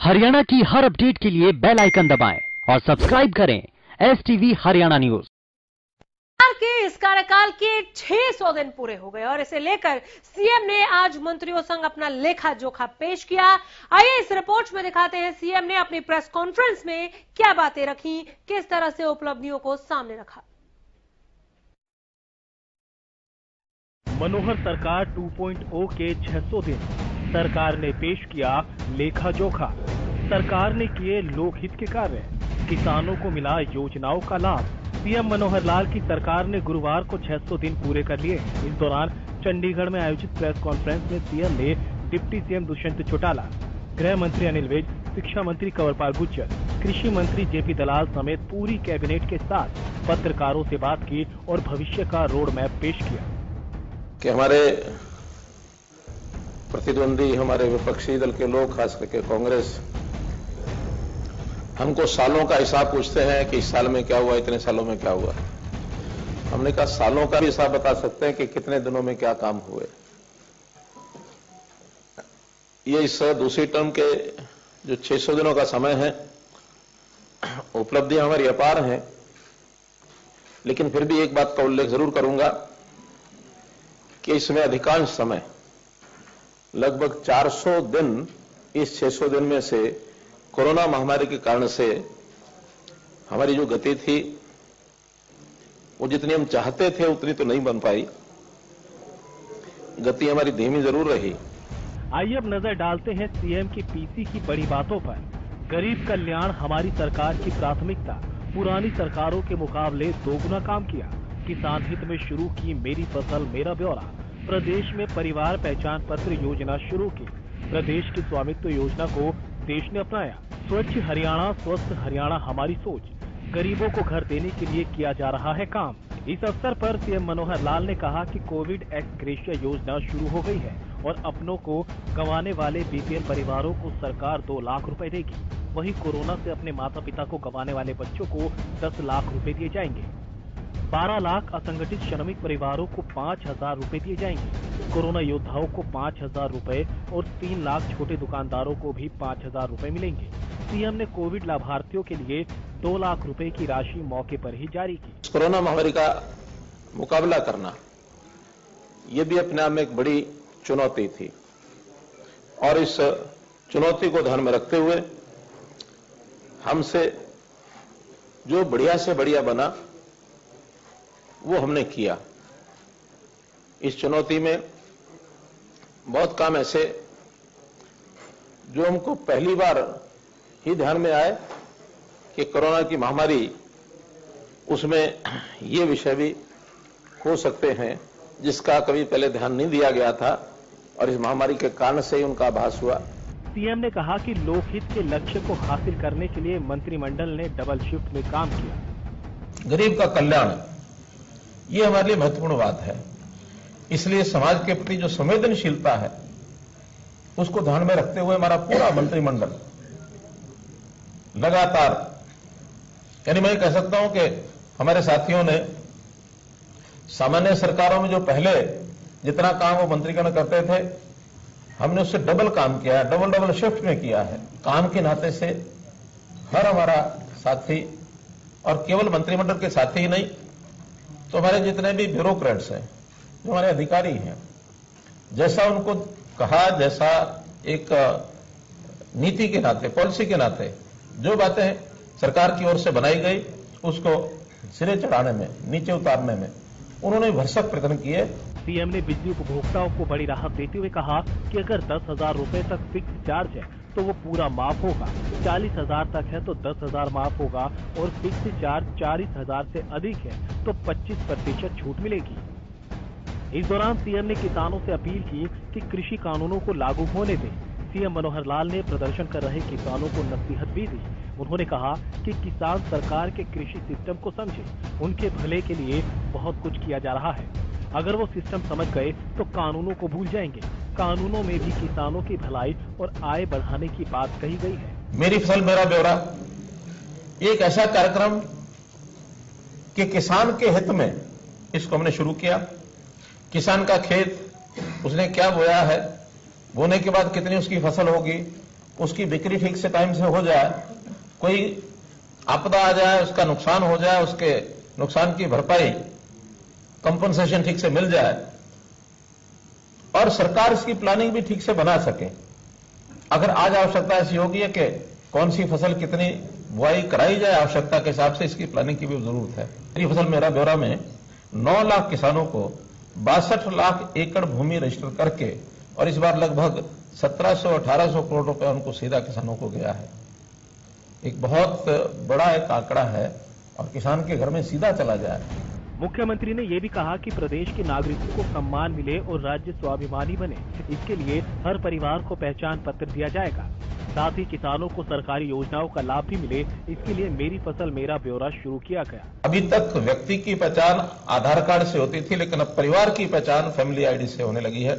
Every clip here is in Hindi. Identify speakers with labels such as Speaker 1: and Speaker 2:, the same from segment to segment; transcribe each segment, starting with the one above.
Speaker 1: हरियाणा की हर अपडेट के लिए बेल आइकन दबाएं और सब्सक्राइब करें एसटीवी हरियाणा न्यूज।
Speaker 2: के इस कार्यकाल के 600 दिन पूरे हो गए और इसे लेकर सीएम ने आज मंत्रियों संग अपना लेखा जोखा पेश किया। आइए इस रिपोर्ट में दिखाते हैं सीएम ने अपनी प्रेस कॉन्फ्रेंस में क्या बातें रखी, किस तरह से उपलब्धियों को सामने रखा।
Speaker 3: मनोहर सरकार 2.0 के 600 दिन सरकार ने पेश किया लेखा जोखा। सरकार ने किए लोकहित के कार्य, किसानों को मिला योजनाओं का लाभ। सीएम मनोहर लाल की सरकार ने गुरुवार को 600 दिन पूरे कर लिए। इस दौरान चंडीगढ़ में आयोजित प्रेस कॉन्फ्रेंस में सीएम ने डिप्टी सीएम दुष्यंत चौटाला, गृह मंत्री अनिल विज, शिक्षा मंत्री कंवरपाल गुर्जर, कृषि मंत्री जेपी दलाल समेत पूरी कैबिनेट के साथ पत्रकारों से बात की और भविष्य का रोड मैप पेश किया।
Speaker 4: कि हमारे प्रतिद्वंदी, हमारे विपक्षी दल के लोग, खास करके कांग्रेस, हमको सालों का हिसाब पूछते हैं कि इस साल में क्या हुआ, इतने सालों में क्या हुआ। हमने कहा सालों का भी हिसाब बता सकते हैं कि कितने दिनों में क्या काम हुए। ये इस दूसरी टर्म के जो 600 दिनों का समय है, उपलब्धियां हमारी अपार हैं, लेकिन फिर भी एक बात का उल्लेख जरूर करूंगा कि इसमें अधिकांश समय, लगभग 400 दिन इस 600 दिन में से कोरोना महामारी के कारण से हमारी जो गति थी वो जितनी हम चाहते थे उतनी तो नहीं बन पाई। गति हमारी धीमी जरूर रही।
Speaker 3: आइए अब नजर डालते हैं सीएम की पीसी की बड़ी बातों पर। गरीब कल्याण हमारी सरकार की प्राथमिकता, पुरानी सरकारों के मुकाबले दोगुना काम किया। किसान हित में शुरू की मेरी फसल मेरा ब्यौरा। प्रदेश में परिवार पहचान पत्र योजना शुरू की। प्रदेश की स्वामित्व योजना को देश ने अपनाया। स्वच्छ हरियाणा, स्वस्थ हरियाणा हमारी सोच। गरीबों को घर देने के लिए किया जा रहा है काम। इस अवसर पर सीएम मनोहर लाल ने कहा कि कोविड एक्स ग्रेशिया योजना शुरू हो गई है और अपनों को गंवाने वाले बीपीएल परिवारों को सरकार 2 लाख रुपए देगी। वहीं कोरोना से अपने माता पिता को गंवाने वाले बच्चों को 10 लाख रुपए दिए जाएंगे। 12 लाख असंगठित श्रमिक परिवारों को 5,000 रुपए दिए जाएंगे। कोरोना योद्धाओं को 5,000 रुपए और 3 लाख छोटे दुकानदारों को भी 5,000 रुपए मिलेंगे। सीएम ने कोविड लाभार्थियों के लिए 2 लाख रुपए की राशि मौके पर ही जारी की।
Speaker 4: कोरोना महामारी का मुकाबला करना, ये भी अपने आप में एक बड़ी चुनौती थी और इस चुनौती को ध्यान में रखते हुए हमसे जो बढ़िया से बढ़िया बना वो हमने किया। इस चुनौती में बहुत काम ऐसे जो हमको पहली बार ही ध्यान में आए कि कोरोना की महामारी, उसमें ये विषय भी हो सकते हैं जिसका कभी पहले ध्यान नहीं दिया गया था और इस महामारी के कारण से ही उनका आभास हुआ।
Speaker 3: सीएम ने कहा कि लोकहित के लक्ष्य को हासिल करने के लिए मंत्रिमंडल ने डबल शिफ्ट में काम किया।
Speaker 4: गरीब का कल्याण, ये हमारे लिए महत्वपूर्ण बात है। इसलिए समाज के प्रति जो संवेदनशीलता है उसको ध्यान में रखते हुए हमारा पूरा मंत्रिमंडल लगातार, यानी मैं कह सकता हूं कि हमारे साथियों ने सामान्य सरकारों में जो पहले जितना काम वो मंत्रीगण करते थे, हमने उससे डबल काम किया है, डबल शिफ्ट में किया है। काम के नाते से हर हमारा साथी, और केवल मंत्रिमंडल के साथी ही नहीं, तो हमारे जितने भी ब्यूरोक्रेट्स हैं, जो हमारे अधिकारी हैं, जैसा उनको कहा, जैसा एक नीति के नाते, पॉलिसी के नाते जो बातें सरकार की ओर से बनाई गई उसको सिरे चढ़ाने में, नीचे उतारने में उन्होंने भरसक प्रयत्न किए।
Speaker 3: सीएम ने बिजली उपभोक्ताओं को बड़ी राहत देते हुए कहा कि अगर 10,000 रुपए तक फिक्स चार्ज है तो वो पूरा माफ होगा, 40,000 तक है तो 10,000 माफ होगा और फिक्स चार्ज 40,000 से अधिक है तो 25% छूट मिलेगी। इस दौरान सीएम ने किसानों से अपील की कि कृषि कानूनों को लागू होने दें। सीएम मनोहर लाल ने प्रदर्शन कर रहे किसानों को नसीहत भी दी। उन्होंने कहा कि किसान सरकार के कृषि सिस्टम को समझे, उनके भले के लिए बहुत कुछ किया जा रहा है। अगर वो सिस्टम समझ गए तो कानूनों को भूल जाएंगे। कानूनों में भी किसानों की भलाई और आय बढ़ाने की बात कही गई है।
Speaker 4: मेरी फसल मेरा ब्यौरा एक ऐसा कार्यक्रम कि किसान के हित में इसको हमने शुरू किया। किसान का खेत, उसने क्या बोया है, बोने के बाद कितनी उसकी फसल होगी, उसकी बिक्री ठीक से टाइम से हो जाए, कोई आपदा आ जाए, उसका नुकसान हो जाए, उसके नुकसान की भरपाई कंपनसेशन ठीक से मिल जाए और सरकार इसकी प्लानिंग भी ठीक से बना सके। अगर आज आवश्यकता ऐसी होगी है कि कौन सी फसल कितनी बुआई कराई जाए, आवश्यकता के हिसाब से इसकी प्लानिंग की भी जरूरत है। मेरी फसल मेरा ब्यौरा में 9 लाख किसानों को 62 लाख एकड़ भूमि रजिस्टर करके और इस बार लगभग 1700-1800 करोड़ रुपए उनको सीधा किसानों को गया है। एक बहुत बड़ा एक आंकड़ा है और किसान के घर में सीधा चला जाए।
Speaker 3: मुख्यमंत्री ने ये भी कहा कि प्रदेश के नागरिकों को सम्मान मिले और राज्य स्वाभिमानी बने, इसके लिए हर परिवार को पहचान पत्र दिया जाएगा। साथ ही किसानों को सरकारी योजनाओं का लाभ भी मिले, इसके लिए मेरी फसल मेरा ब्यौरा शुरू किया गया।
Speaker 4: अभी तक व्यक्ति की पहचान आधार कार्ड से होती थी, लेकिन अब परिवार की पहचान फैमिली आईडी से होने लगी है।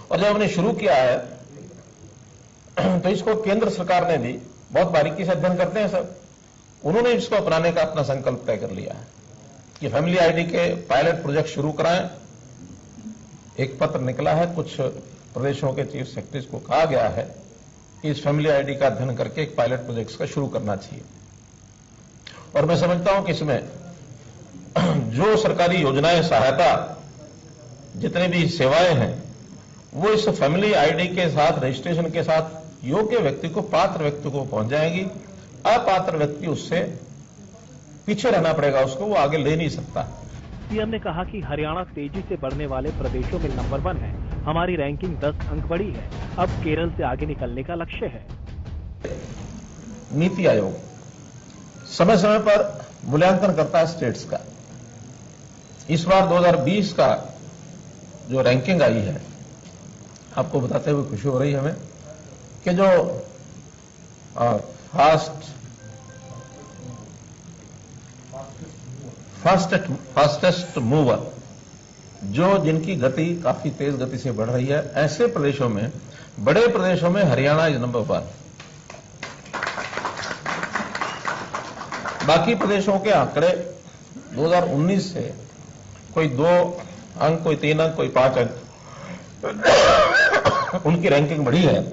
Speaker 4: और जब हमने शुरू किया है तो इसको केंद्र सरकार ने भी बहुत बारीकी से अध्ययन करते हैं सब, उन्होंने इसको अपनाने का अपना संकल्प तय कर लिया है कि फैमिली आईडी के पायलट प्रोजेक्ट शुरू कराएं। एक पत्र निकला है, कुछ प्रदेशों के चीफ सेक्रेटरीज को कहा गया है कि इस फैमिली आईडी का अध्ययन करके एक पायलट प्रोजेक्ट का शुरू करना चाहिए। और मैं समझता हूं कि इसमें जो सरकारी योजनाएं, सहायता, जितनी भी सेवाएं हैं, वो इस फैमिली आईडी के साथ, रजिस्ट्रेशन के साथ योग्य व्यक्ति को, पात्र व्यक्ति को पहुंच जाएंगी। अपात्र व्यक्ति उससे पीछे रहना पड़ेगा, उसको वो आगे ले नहीं सकता।
Speaker 3: सीएम ने कहा कि हरियाणा तेजी से बढ़ने वाले प्रदेशों में नंबर 1 है। हमारी रैंकिंग 10 अंक बढ़ी है। अब केरल से आगे निकलने का लक्ष्य है।
Speaker 4: नीति आयोग समय समय पर मूल्यांकन करता है स्टेट्स का। इस बार 2020 का जो रैंकिंग आई है, आपको बताते हुए खुशी हो रही है हमें कि जो फास्टेस्ट मूवर, जो जिनकी गति काफी तेज गति से बढ़ रही है, ऐसे प्रदेशों में, बड़े प्रदेशों में हरियाणा इज नंबर 1। बाकी प्रदेशों के आंकड़े 2019 से कोई 2 अंक, कोई 3 अंक, कोई 5 अंक उनकी रैंकिंग बढ़ी है,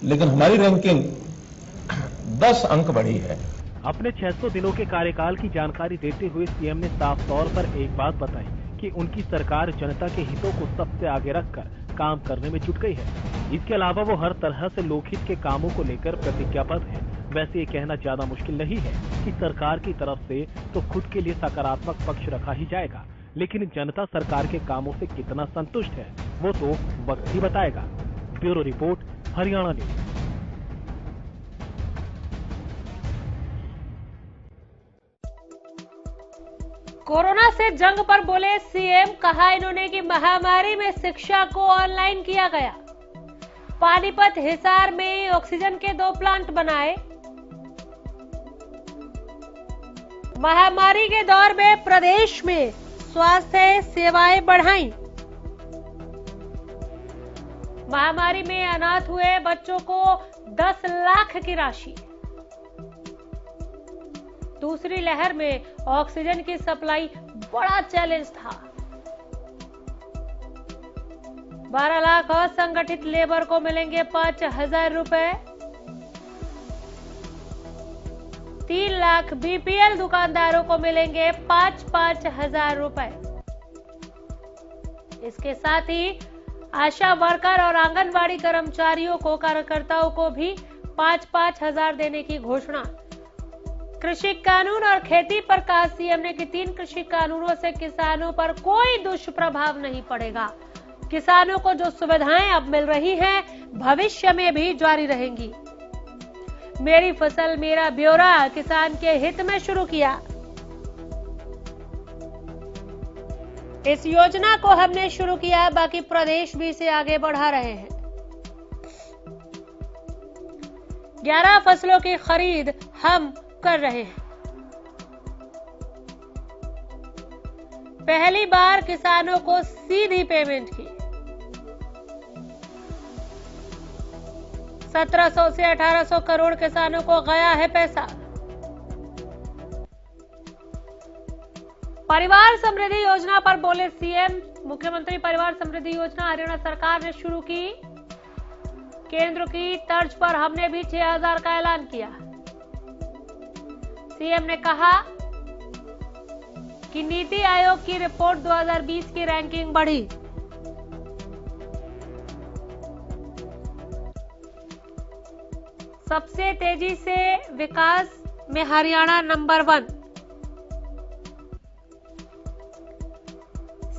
Speaker 4: लेकिन हमारी रैंकिंग 10 अंक बढ़ी है।
Speaker 3: अपने 600 दिनों के कार्यकाल की जानकारी देते हुए सीएम ने साफ तौर पर एक बात बताई कि उनकी सरकार जनता के हितों को सबसे आगे रखकर काम करने में जुट गई है। इसके अलावा वो हर तरह से लोकहित के कामों को लेकर प्रतिज्ञाबद्ध है। वैसे ये कहना ज्यादा मुश्किल नहीं है कि सरकार की तरफ से तो खुद के लिए सकारात्मक पक्ष रखा ही जाएगा, लेकिन जनता सरकार के कामों से कितना संतुष्ट है वो तो वक्त ही बताएगा। Bureau report, Haryana news.
Speaker 2: Corona से जंग पर बोले सीएम, कहा इन्होंने कि महामारी में शिक्षा को ऑनलाइन किया गया। पानीपत, हिसार में ऑक्सीजन के 2 प्लांट बनाए। महामारी के दौर में प्रदेश में स्वास्थ्य सेवाएं बढ़ाई। महामारी में अनाथ हुए बच्चों को 10 लाख की राशि। दूसरी लहर में ऑक्सीजन की सप्लाई बड़ा चैलेंज था। 12 लाख असंगठित लेबर को मिलेंगे 5,000 रुपए। 3 लाख बीपीएल दुकानदारों को मिलेंगे 5-5 हजार रुपए। इसके साथ ही आशा वर्कर और आंगनवाड़ी कर्मचारियों को, कार्यकर्ताओं को भी 5-5 हजार देने की घोषणा। कृषि कानून और खेती पर कहा सीएम ने कि 3 कृषि कानूनों से किसानों पर कोई दुष्प्रभाव नहीं पड़ेगा। किसानों को जो सुविधाएं अब मिल रही हैं, भविष्य में भी जारी रहेंगी। मेरी फसल मेरा ब्यौरा किसान के हित में शुरू किया। इस योजना को हमने शुरू किया, बाकी प्रदेश भी इसे आगे बढ़ा रहे हैं। 11 फसलों की खरीद हम कर रहे हैं। पहली बार किसानों को सीधी पेमेंट की। 1700 से 1800 करोड़ किसानों को गया है पैसा। परिवार समृद्धि योजना पर बोले सीएम, मुख्यमंत्री परिवार समृद्धि योजना हरियाणा सरकार ने शुरू की। केंद्र की तर्ज पर हमने भी 6000 का ऐलान किया। सीएम ने कहा कि नीति आयोग की रिपोर्ट 2020 की रैंकिंग बढ़ी। सबसे तेजी से विकास में हरियाणा नंबर 1।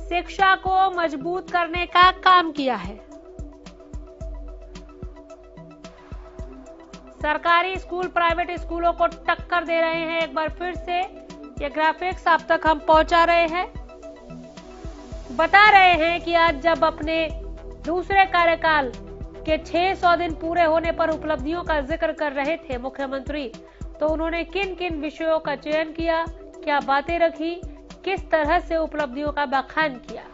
Speaker 2: शिक्षा को मजबूत करने का काम किया है। सरकारी स्कूल प्राइवेट स्कूलों को टक्कर दे रहे हैं। एक बार फिर से ये ग्राफिक्स आप तक हम पहुंचा रहे हैं, बता रहे हैं कि आज जब अपने दूसरे कार्यकाल के 600 दिन पूरे होने पर उपलब्धियों का जिक्र कर रहे थे मुख्यमंत्री, तो उन्होंने किन किन विषयों का चयन किया, क्या बातें रखी, किस तरह से उपलब्धियों का बखान किया।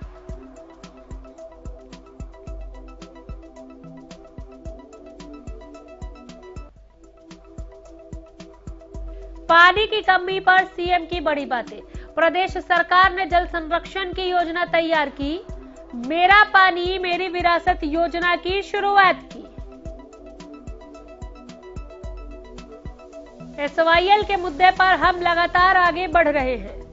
Speaker 2: पानी की कमी पर सीएम की बड़ी बातें। प्रदेश सरकार ने जल संरक्षण की योजना तैयार की। मेरा पानी मेरी विरासत योजना की शुरुआत की। SYL के मुद्दे पर हम लगातार आगे बढ़ रहे हैं।